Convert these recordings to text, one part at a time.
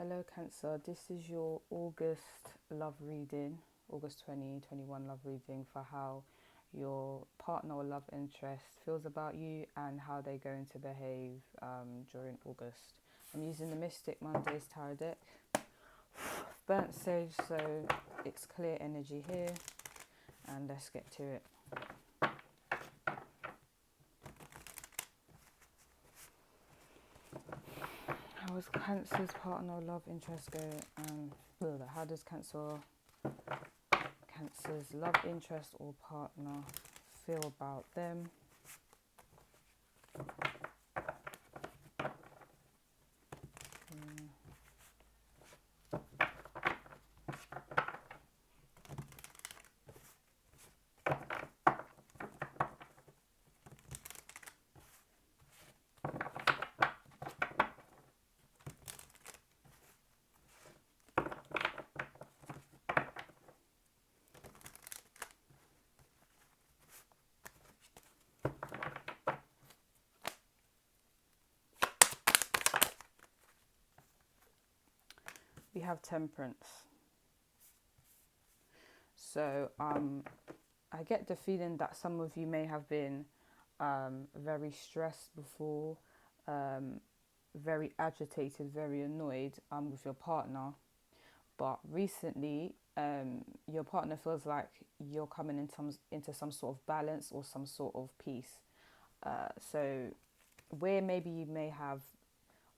Hello, Cancer. This is your August love reading, August 2021 love reading for how your partner or love interest feels about you and how they're going to behave during August. I'm using the Mystic Mondays Tarot deck, burnt sage, so it's clear energy here, and let's get to it. How is Cancer's partner or love interest go? How does Cancer's love interest or partner feel about them? We have Temperance. So I get the feeling that some of you may have been very stressed before, very agitated, very annoyed with your partner. But recently, your partner feels like you're coming into some sort of balance or some sort of peace. So where maybe you may have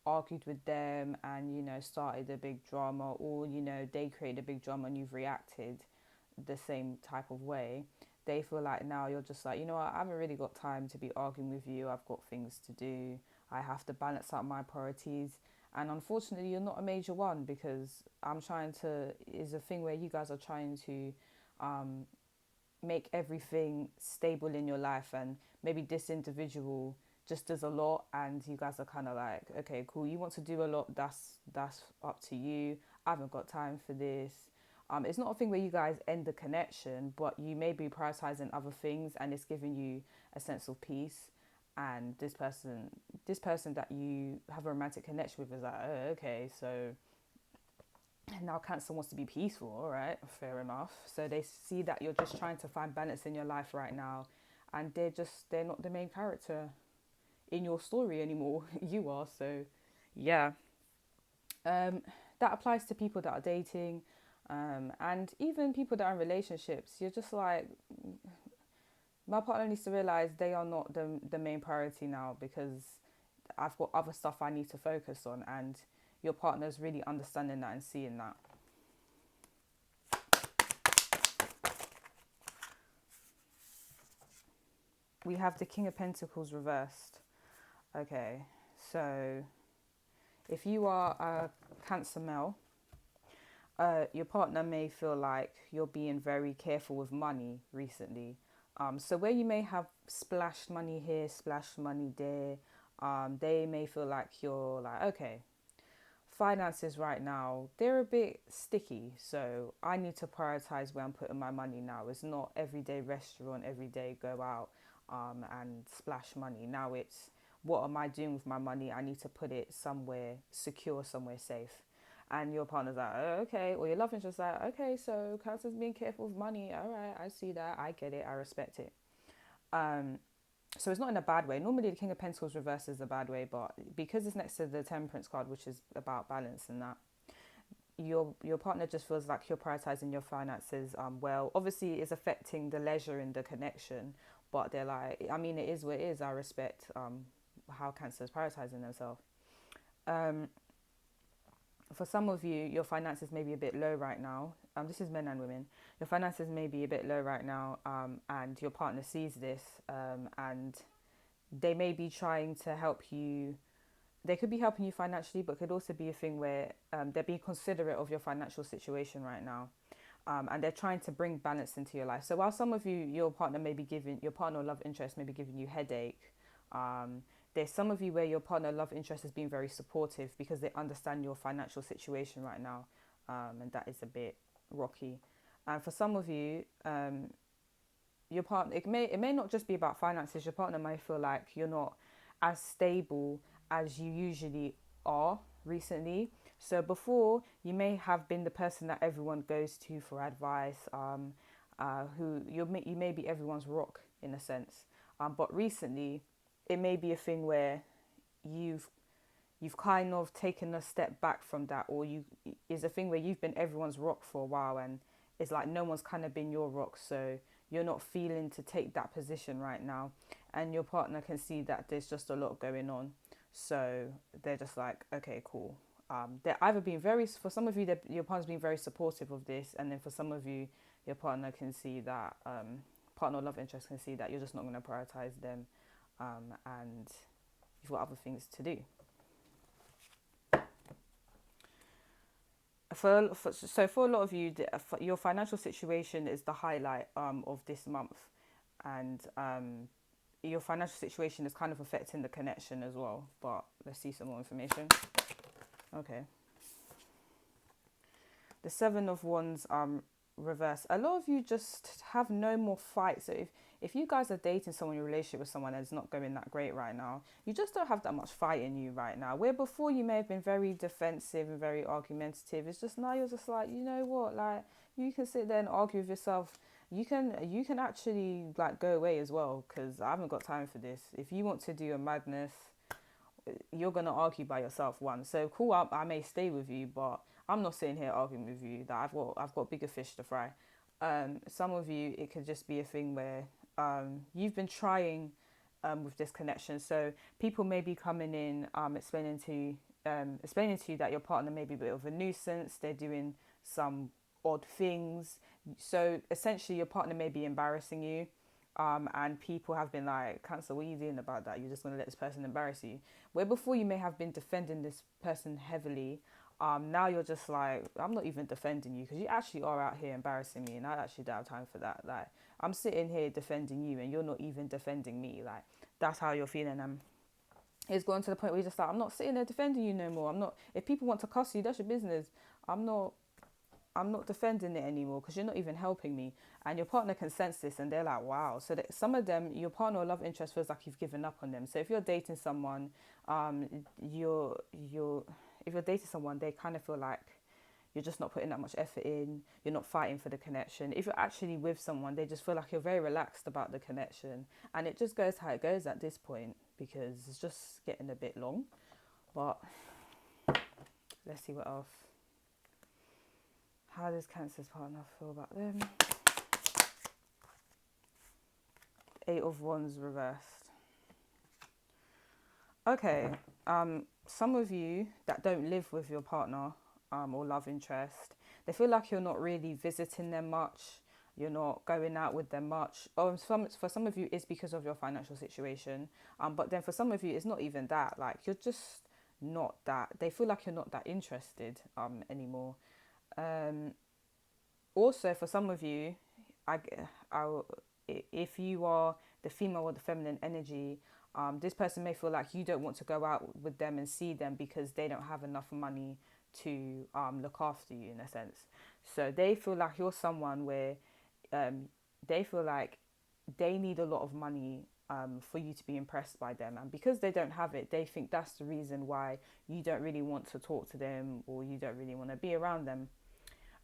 argued with them and started a big drama, or they created a big drama and you've reacted the same type of way, they feel like now you're just like, I haven't really got time to be arguing with you. I've got things to do. I have to balance out my priorities. And unfortunately, you're not a major one, because is a thing where you guys are trying to make everything stable in your life, and maybe this individual just does a lot, and you guys are kind of like, okay, cool, you want to do a lot, that's up to you. I haven't got time for this. It's not a thing where you guys end the connection, but you may be prioritizing other things, and it's giving you a sense of peace. And this person that you have a romantic connection with is like, oh, okay, so now Cancer wants to be peaceful. All right, fair enough. So they see that you're just trying to find balance in your life right now, and they're not the main character in your story anymore. You are. So yeah, that applies to people that are dating, and even people that are in relationships. You're just like, my partner needs to realize they are not the main priority now, because I've got other stuff I need to focus on, and your partner's really understanding that and seeing that. We have the King of Pentacles reversed. Okay, so if you are a Cancer male, your partner may feel like you're being very careful with money recently. So where you may have splashed money here, splashed money there, they may feel like you're like, okay, finances right now, they're a bit sticky. So I need to prioritize where I'm putting my money now. It's not everyday restaurant, everyday go out and splash money. Now it's, what am I doing with my money? I need to put it somewhere secure, somewhere safe. And your partner's like, oh, okay, or your love interest like, okay, so Cancer's being careful with money. All right, I see that. I get it. I respect it. Um, so it's not in a bad way. Normally the King of Pentacles reverse is a bad way, but because it's next to the Temperance card, which is about balance and that, your partner just feels like you're prioritizing your finances well. Obviously it's affecting the leisure in the connection, but they're like, I mean, it is what it is. I respect how Cancer is prioritizing themselves. um for some of you, your finances may be a bit low right now. This is men and women. Your finances may be a bit low right now, and your partner sees this, and they may be trying to help you. They could be helping you financially, but could also be a thing where they're being considerate of your financial situation right now, and they're trying to bring balance into your life. So while some of you, your partner or love interest may be giving you headache, um, there's some of you where your partner love interest has been very supportive because they understand your financial situation right now, and that is a bit rocky. And for some of you, your partner, it may not just be about finances. Your partner may feel like you're not as stable as you usually are recently. So before, you may have been the person that everyone goes to for advice, who you may be everyone's rock in a sense. But recently, it may be a thing where you've you've kind of taken a step back from that, or you is a thing where you've been everyone's rock for a while, and it's like no one's kind of been your rock, so you're not feeling to take that position right now, and your partner can see that there's just a lot going on, so they're just like, okay, cool. They're either being very, for some of you, your partner's being very supportive of this, and then for some of you, your partner can see that, partner or love interest can see that you're just not going to prioritize them, and you've got other things to do. For a lot of you, your financial situation is the highlight of this month, and your financial situation is kind of affecting the connection as well. But let's see some more information. Okay. The Seven of Wands reverse. A lot of you just have no more fight. So if you guys are dating someone, your relationship with someone that's not going that great right now, you just don't have that much fight in you right now. Where before you may have been very defensive and very argumentative, it's just now you're just like, you know what, like you can sit there and argue with yourself. You can actually like go away as well, because I haven't got time for this. If you want to do a madness, you're gonna argue by yourself. One, so cool. I may stay with you, but I'm not sitting here arguing with you. That I've got bigger fish to fry. Some of you, it could just be a thing where you've been trying with this connection. So people may be coming in, explaining to you that your partner may be a bit of a nuisance. They're doing some odd things. So essentially, your partner may be embarrassing you. And people have been like, Cancer, what are you doing about that? You're just going to let this person embarrass you. Where before you may have been defending this person heavily, now you're just like, I'm not even defending you, because you actually are out here embarrassing me, and I actually don't have time for that. Like, I'm sitting here defending you, and you're not even defending me. Like, that's how you're feeling. It's gone to the point where you're just like, I'm not sitting there defending you no more. I'm not. If people want to cuss you, that's your business. I'm not. I'm not defending it anymore, because you're not even helping me. And your partner can sense this, and they're like, wow. So that some of them, your partner or love interest feels like you've given up on them. So if you're dating someone, if you're dating someone, they kind of feel like you're just not putting that much effort in. You're not fighting for the connection. If you're actually with someone, they just feel like you're very relaxed about the connection. And it just goes how it goes at this point, because it's just getting a bit long. But let's see what else. How does Cancer's partner feel about them? Eight of Wands reversed. Okay, some of you that don't live with your partner or love interest, they feel like you're not really visiting them much. You're not going out with them much. For some of you, it's because of your financial situation. But then for some of you, it's not even that. Like, you're just not that. They feel like you're not that interested anymore. Also, for some of you, if you are the female or the feminine energy, this person may feel like you don't want to go out with them and see them because they don't have enough money to look after you, in a sense. So they feel like you're someone where they feel like they need a lot of money for you to be impressed by them. And because they don't have it, they think that's the reason why you don't really want to talk to them, or you don't really want to be around them.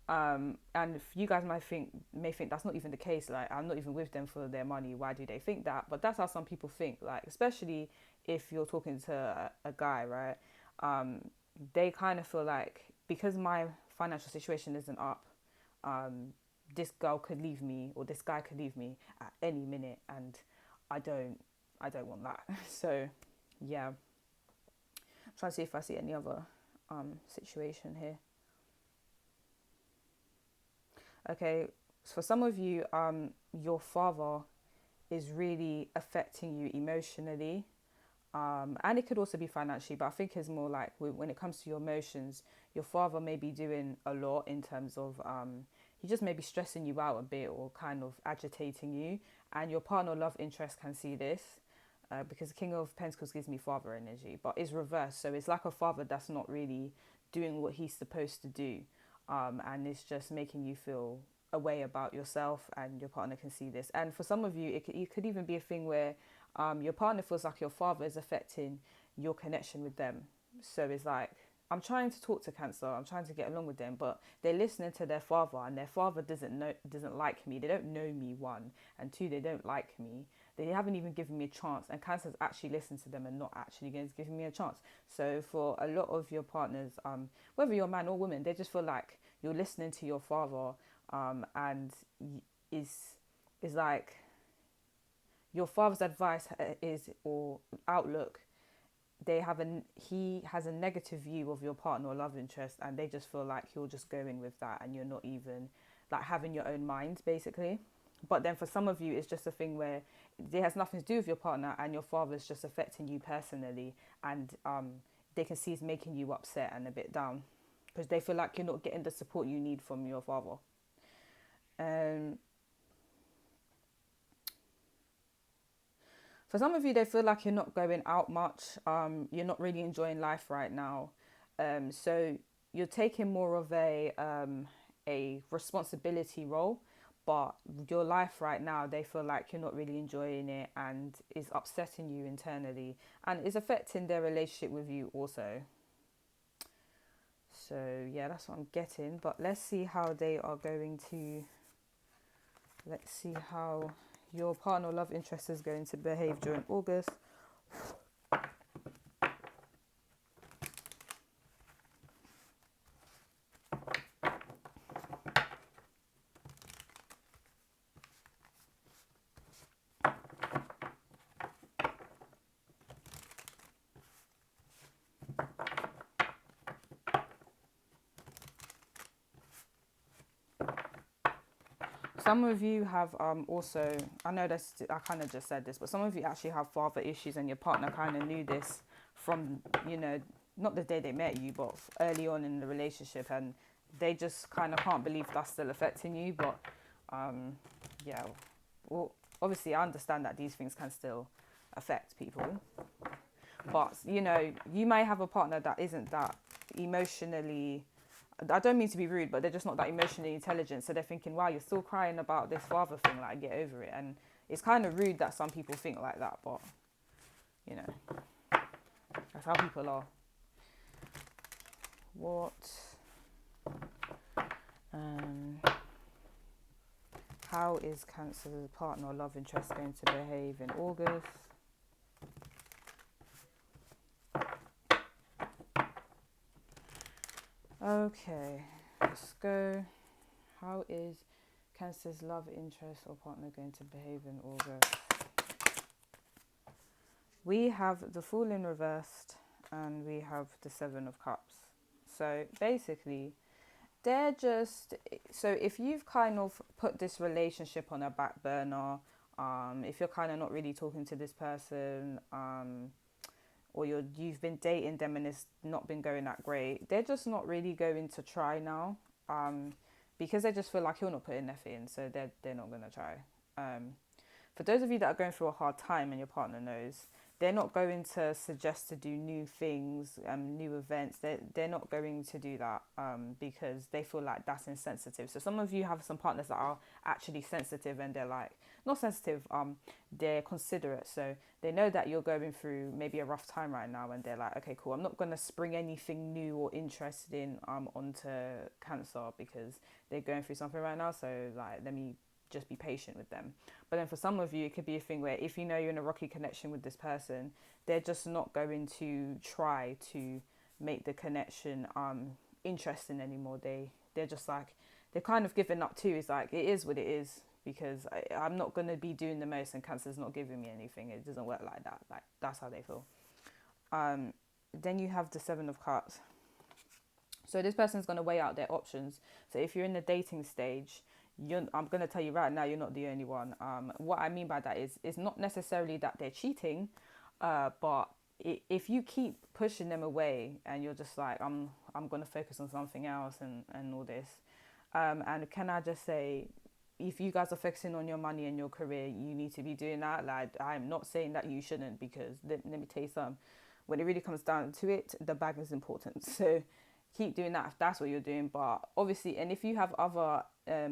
And if you guys may think that's not even the case, like, I'm not even with them for their money, why do they think that? But that's how some people think, like, especially if you're talking to a guy, right? They kind of feel like, because my financial situation isn't up, this girl could leave me, or this guy could leave me at any minute, and I don't want that. So yeah, I'm trying to see if I see any other situation here. Okay, so for some of you, your father is really affecting you emotionally, and it could also be financially, but I think it's more like when it comes to your emotions, your father may be doing a lot in terms of he just may be stressing you out a bit, or kind of agitating you, and your partner love interest can see this. Because the King of Pentacles gives me father energy, but it's reversed. So it's like a father that's not really doing what he's supposed to do. And it's just making you feel a way about yourself, and your partner can see this. And for some of you, it could even be a thing where your partner feels like your father is affecting your connection with them. So it's like I'm trying to talk to Cancer. I'm trying to get along with them, but they're listening to their father, and their father doesn't like me. They don't know me, one, and two, they don't like me. They haven't even given me a chance, and Cancer's actually listened to them and not actually going to give me a chance. So for a lot of your partners, whether you're man or woman, they just feel like you're listening to your father, and is like your father's advice is, or outlook, he has a negative view of your partner or love interest, and they just feel like you're just going with that and you're not even like having your own mind, basically. But then for some of you, it's just a thing where it has nothing to do with your partner, and your father's just affecting you personally, and they can see it's making you upset and a bit down because they feel like you're not getting the support you need from your father. um For some of you, they feel like you're not going out much. You're not really enjoying life right now. So you're taking more of a responsibility role, but your life right now, they feel like you're not really enjoying it and is upsetting you internally and is affecting their relationship with you also. So yeah, that's what I'm getting. But let's see how they are going to. Let's see how your partner or love interest is going to behave during August. Some of you have also, I know this, I kind of just said this, but some of you actually have father issues, and your partner kind of knew this from, not the day they met you, but early on in the relationship, and they just kind of can't believe that's still affecting you. But yeah, well, obviously I understand that these things can still affect people, but you may have a partner that isn't that emotionally, I don't mean to be rude, but they're just not that emotionally intelligent. So they're thinking, wow, you're still crying about this father thing, like get over it. And it's kind of rude that some people think like that, but that's how people are. How is Cancer's partner or love interest going to behave in August? Okay, let's go. How is Cancer's love interest or partner going to behave in August? We have the Fool in reversed, and we have the Seven of Cups. So basically, they're just, so if you've kind of put this relationship on a back burner, if you're kind of not really talking to this person, or you've been dating them and it's not been going that great, they're just not really going to try now, because they just feel like you're not putting effort in, so they're not going to try. For those of you that are going through a hard time and your partner knows, they're not going to suggest to do new things, new events. They're not going to do that, because they feel like that's insensitive. So some of you have some partners that are actually sensitive, and they're like, not sensitive, they're considerate. So they know that you're going through maybe a rough time right now, and they're like, okay, cool, I'm not going to spring anything new or interesting onto Cancer because they're going through something right now. So like, let me just be patient with them. But then for some of you, it could be a thing where if you're in a rocky connection with this person, they're just not going to try to make the connection interesting anymore. They're just like, they're kind of giving up too. It's like, it is what it is, because I'm not going to be doing the most and Cancer's not giving me anything. It doesn't work like that. Like, that's how they feel. Then you have the Seven of Cups. So this person's going to weigh out their options. So if you're in the dating stage, I'm going to tell you right now, you're not the only one. What I mean by that is, it's not necessarily that they're cheating, but if you keep pushing them away and you're just like, I'm going to focus on something else and all this. And can I just say, if you guys are focusing on your money and your career, you need to be doing that. Like, I'm not saying that you shouldn't, because let me tell you something. When it really comes down to it, the bag is important. So keep doing that if that's what you're doing. But obviously, and if you have other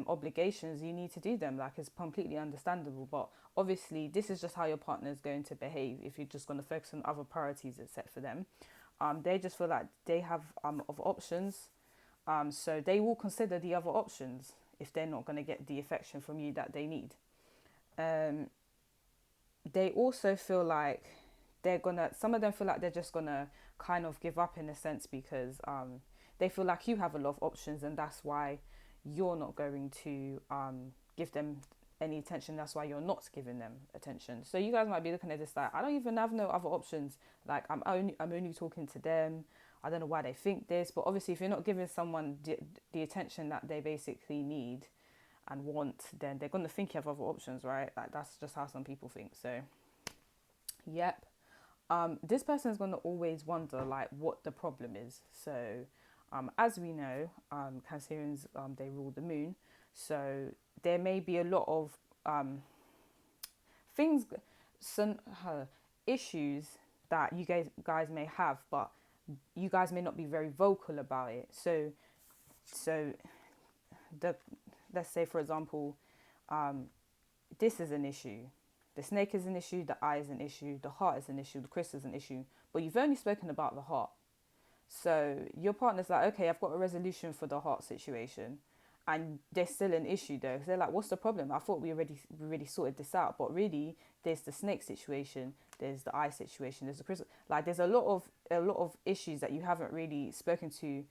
obligations, you need to do them. Like, it's completely understandable. But obviously, this is just how your partner is going to behave if you're just going to focus on other priorities that's set for them. They just feel like they have of options. So they will consider the other options if they're not going to get the affection from you that they need. Um, they also feel like some of them feel like they're just gonna kind of give up in a sense because they feel like you have a lot of options and that's why you're not going to give them any attention. That's why you're not giving them attention. So you guys might be looking at this like, I don't even have no other options. Like I'm only talking to them. I don't know why they think this, but obviously if you're not giving someone the attention that they basically need and want, then they're going to think you have other options, right? Like that's just how some people think. So yep. This person is going to always wonder like what the problem is. So as we know, Cancerians, they rule the moon, so there may be a lot of things, some issues that you guys may have, but you guys may not be very vocal about it. So the let's say for example, this is an issue. The snake is an issue, the eye is an issue, the heart is an issue, the crystal is an issue, but you've only spoken about the heart. So your partner's like, okay, I've got a resolution for the heart situation, and there's still an issue though. They're like, what's the problem? I thought we already sorted this out, but really, there's the snake situation, there's the eye situation, there's the crystal. Like, there's a lot of issues that you haven't really spoken to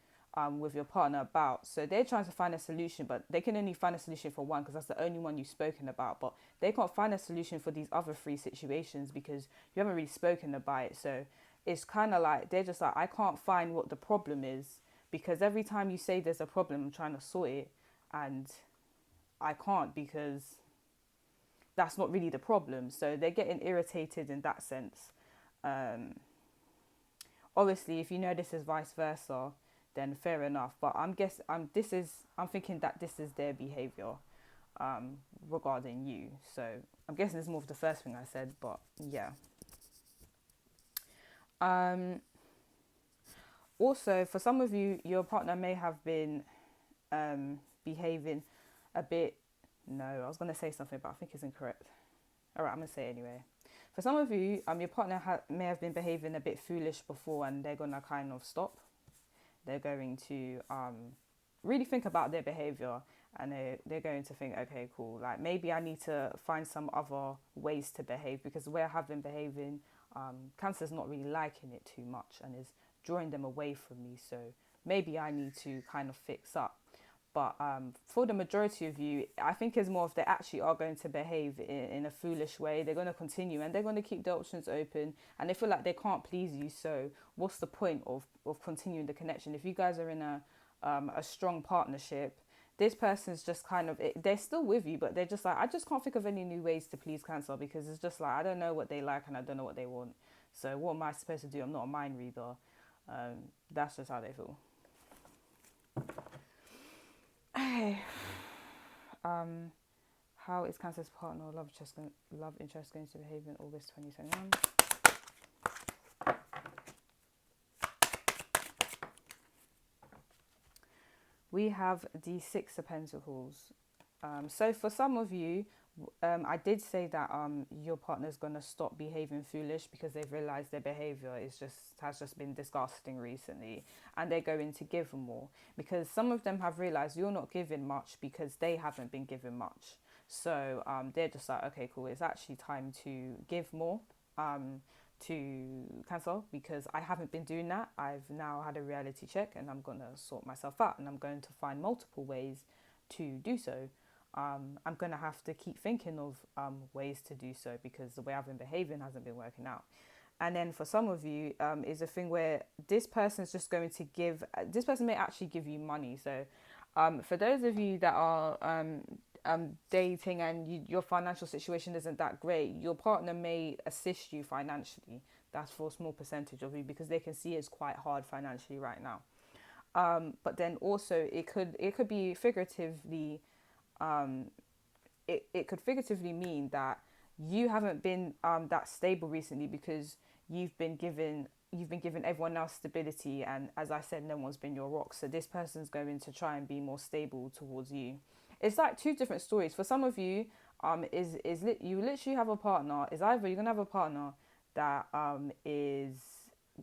with your partner about. So they're trying to find a solution, but they can only find a solution for one because that's the only one you've spoken about. But they can't find a solution for these other three situations because you haven't really spoken about it. So it's kind of like they're just like, I can't find what the problem is because every time you say there's a problem, I'm trying to sort it, and I can't because that's not really the problem. So they're getting irritated in that sense. Obviously, if you know this is vice versa, then fair enough. But I'm thinking that this is their behavior regarding you. So I'm guessing it's more of the first thing I said, but yeah. Also, for some of you, your partner may have been behaving a bit. No, I was going to say something, but I think it's incorrect. All right, I'm going to say it anyway. For some of you, your partner may have been behaving a bit foolish before, and they're going to kind of stop. They're going to really think about their behavior, and they're going to think, okay, cool, like maybe I need to find some other ways to behave because the way I have been behaving, Cancer's not really liking it too much and is drawing them away from me. So maybe I need to kind of fix up. But for the majority of you, I think it's more if they actually are going to behave in a foolish way, they're going to continue and they're going to keep the options open and they feel like they can't please you. So what's the point of continuing the connection? If you guys are in a strong partnership, this person's just kind of, they're still with you, but they're just like, I just can't think of any new ways to please Cancer because it's just like, I don't know what they like and I don't know what they want. So what am I supposed to do? I'm not a mind reader. That's just how they feel. Okay. How is Cancer's partner or love interest going to behave in August 2021? We have the Six of Pentacles. So for some of you, I did say that your partner's gonna stop behaving foolish because they've realised their behaviour has just been disgusting recently, and they're going to give more because some of them have realised you're not giving much because they haven't been given much. So they're just like, okay, cool, it's actually time to give more to Cancer because I haven't been doing that. I've now had a reality check and I'm gonna sort myself out and I'm going to find multiple ways to do so. I'm going to have to keep thinking of ways to do so because the way I've been behaving hasn't been working out. And then for some of you, is a thing where this person's just going to this person may actually give you money. So for those of you that are dating and your financial situation isn't that great, your partner may assist you financially. That's for a small percentage of you because they can see it's quite hard financially right now. But then also it could be figuratively, it could figuratively mean that you haven't been that stable recently because you've been given everyone else stability, and as I said, no one's been your rock. So this person's going to try and be more stable towards you. It's like two different stories. For some of you, you literally have a partner. Is either you're gonna have a partner that is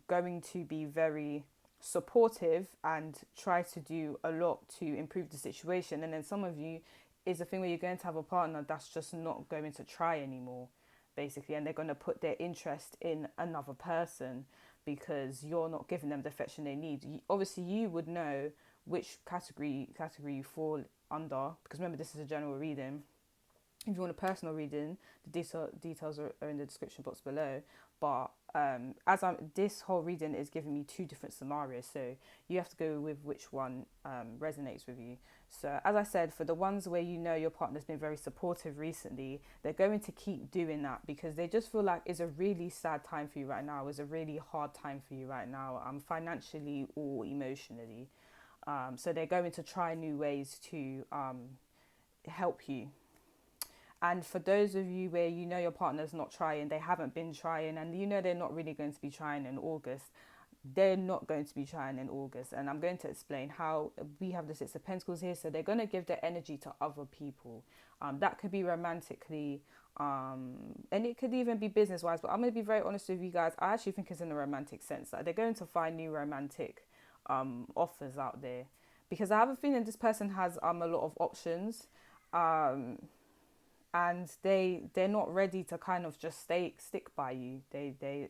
going to be very supportive and try to do a lot to improve the situation. And then some of you is a thing where you're going to have a partner that's just not going to try anymore, basically, and they're going to put their interest in another person because you're not giving them the affection they need. Obviously, you would know which category you fall under, because remember, this is a general reading. If you want a personal reading, the details are in the description box below. But this whole reading is giving me two different scenarios, so you have to go with which one resonates with you. So as I said, for the ones where you know your partner's been very supportive recently, they're going to keep doing that because they just feel like it's a really sad time for you right now. It's a really hard time for you right now, financially or emotionally. So they're going to try new ways to help you. And for those of you where you know your partner's not trying, they haven't been trying, and you know they're not really going to be trying in August, they're not going to be trying in August. And I'm going to explain how. We have the Six of Pentacles here, so they're going to give their energy to other people. That could be romantically, and it could even be business-wise, but I'm going to be very honest with you guys. I actually think it's in a romantic sense. Like, they're going to find new romantic offers out there, because I have a feeling this person has a lot of options. And they're not ready to kind of just stick by you. They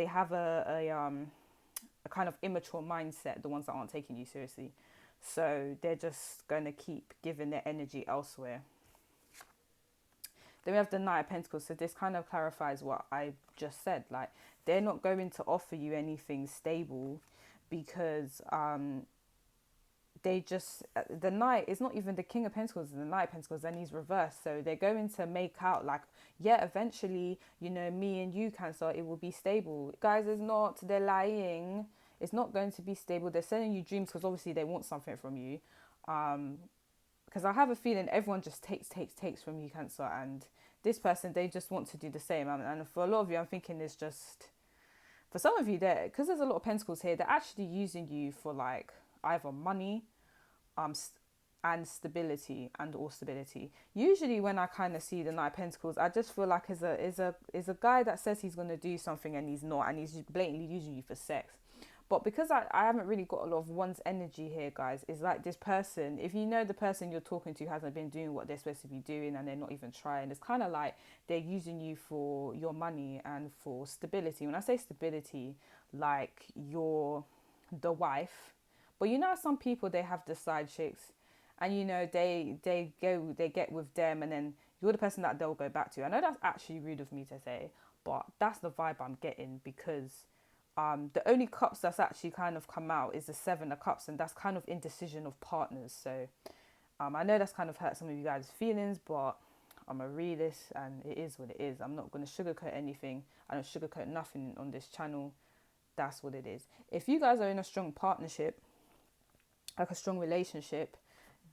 have a kind of immature mindset, the ones that aren't taking you seriously. So they're just going to keep giving their energy elsewhere. Then we have the Knight of Pentacles. So this kind of clarifies what I just said. Like, they're not going to offer you anything stable because the Knight is not even the King of Pentacles, the Knight of Pentacles, and he's reversed. So they're going to make out like, yeah, eventually, me and you, Cancer, it will be stable. Guys, it's not. They're lying. It's not going to be stable. They're selling you dreams because obviously they want something from you. Because I have a feeling everyone just takes from you, Cancer, and this person, they just want to do the same. And for a lot of you, I'm thinking it's just, for some of you, because there's a lot of Pentacles here, they're actually using you for like either money, and stability or stability. Usually when I kind of see the Knight of Pentacles, I just feel like is a guy that says he's going to do something and he's not, and he's blatantly using you for sex. But because I haven't really got a lot of one's energy here, guys, it's like this person, if you know the person you're talking to hasn't been doing what they're supposed to be doing and they're not even trying, it's kind of like they're using you for your money and for stability. When I say stability, like you're the wife. But some people, they have the side chicks, and they get with them, and then you're the person that they'll go back to. I know that's actually rude of me to say, but that's the vibe I'm getting, because the only cups that's actually kind of come out is the Seven of Cups, and that's kind of indecision of partners. So I know that's kind of hurt some of you guys' feelings, but I'm a realist, and it is what it is. I'm not going to sugarcoat anything. I don't sugarcoat nothing on this channel. That's what it is. If you guys are in a strong partnership, like a strong relationship,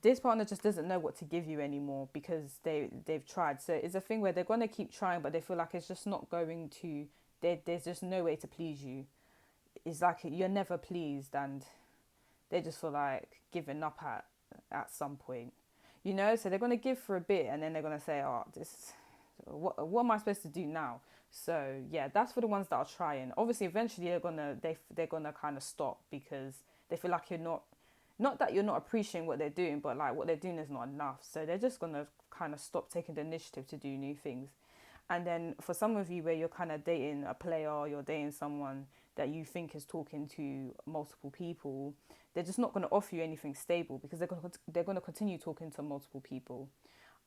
this partner just doesn't know what to give you anymore because they've tried. So it's a thing where they're going to keep trying, but they feel like it's just not going to, there's just no way to please you. It's like you're never pleased, and they just feel like giving up at some point, so they're going to give for a bit, and then they're going to say, oh, what am I supposed to do now? So yeah, that's for the ones that are trying. Obviously eventually they're gonna kind of stop, because they feel like you're not that you're not appreciating what they're doing, but like what they're doing is not enough. So they're just going to kind of stop taking the initiative to do new things. And then for some of you where you're kind of dating a player, or you're dating someone that you think is talking to multiple people, they're just not going to offer you anything stable, because they're going to continue talking to multiple people.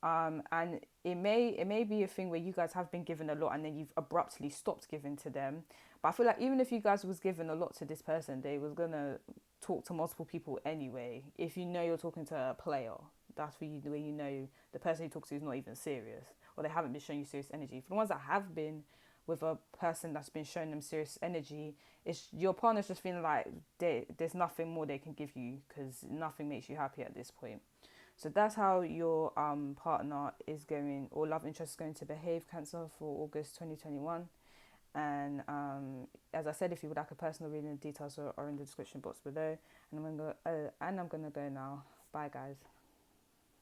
And it may be a thing where you guys have been given a lot and then you've abruptly stopped giving to them. But I feel like even if you guys was given a lot to this person, they was gonna talk to multiple people anyway. If you're talking to a player, that's where the person you talk to is not even serious, or they haven't been showing you serious energy. For the ones that have been with a person that's been showing them serious energy, it's your partner's just feeling like there's nothing more they can give you, because nothing makes you happy at this point. So that's how your partner is going, or love interest is going to behave, Cancer, for August 2021. And as I said, if you would like a personal reading, the details are in the description box below. And I'm gonna go now. Bye, guys.